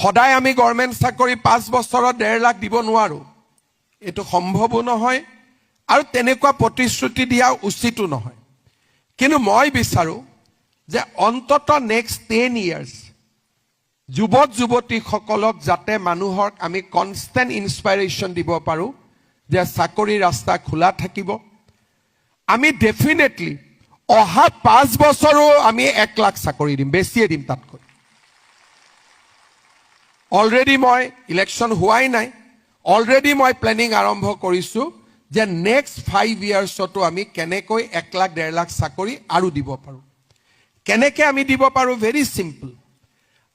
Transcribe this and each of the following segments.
সদায় আমি গভৰ্ণমেণ্ট চাকৰি 5 বছৰত 1.5 লাখ দিব নোৱাৰো এটো সম্ভৱো নহয় আৰু তেনেকুৱা প্ৰতিশ্ৰুতি দিয়া উচিতো নহয় কিন্তু মই বিচাৰো যে অন্তত নেক্সট 10 ইয়াৰ্স যুৱক যুৱতী সকলক যাতে মানুহক আমি কনষ্টেন্ট ইনস্পাইৰেচন দিব পাৰো যে চাকৰি ৰাস্তা খোলা থাকিব আমি ডেফিনেটলি অহা 5 বছৰো আমি 1 লাখ চাকৰি দিম বেছিয়ে দিম তাতকৈ অলৰেডি মই ইলেকশন হোৱাই নাই অলৰেডি মই প্লেনিং আৰম্ভ কৰিছো যে নেক্সট 5 ইয়াৰ্সতো আমি কেনেকৈ 1 লাখ 1.5 লাখ চাকৰি আৰু দিব পাৰো কেনেকৈ আমি দিব পাৰো ভেৰি সিম্পল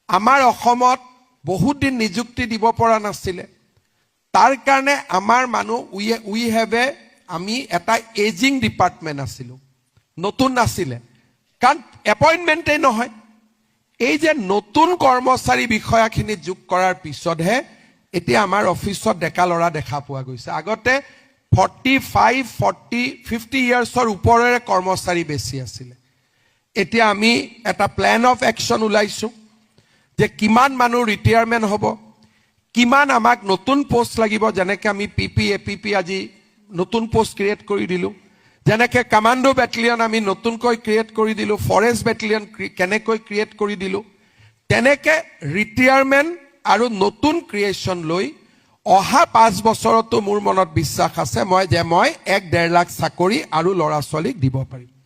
আমাৰ অসমত বহুত দিন নিযুক্তি দিব পৰা নাছিলে তাৰ কাৰণে আমাৰ মানুহ উই হেভ এ আমি এটা এজিং ডিপাৰ্টমেন্ট আছিলো নতুন নাছিলে কাৰণ এপইন্টমেন্টে নহয় এই যে নতুন কৰ্মচাৰী বিষয়াখিনি যোগ কৰাৰ পিছতহে এতিয়া আমাৰ অফিসত ডেকা লৰা দেখা পোৱা গৈছে আগতে 45 40 50 ইয়াৰ্সৰ ওপৰৰে কৰ্মচাৰী বেছি আছিলে এতিয়া আমি এটা প্ল্যান অফ একশন উলাইছো যে কিমান মানুহ ৰিটায়াৰমেন্ট হ'ব কিমান আমাক নতুন পোষ্ট লাগিব যেনেকৈ আমি পিপি এপিপি আজি নতুন পোষ্ট ক্ৰিয়েট কৰি দিলো যেনেকৈ কমান্ডো ব্যাটালিয়ন আমি নতুনকৈ ক্ৰিয়েট কৰি দিলো ফৰেষ্ট ব্যাটালিয়ন কেনেকৈ ক্ৰিয়েট কৰি দিলো তেনেকৈ ৰিটায়াৰমেন্ট আৰু নতুন ক্ৰিয়েচন লৈ অহা 5 বছৰতো মোৰ মনত বিশ্বাস আছে মই 1.5 লাখ চাকৰি আৰু লৰা ছোৱালীক দিব পাৰিম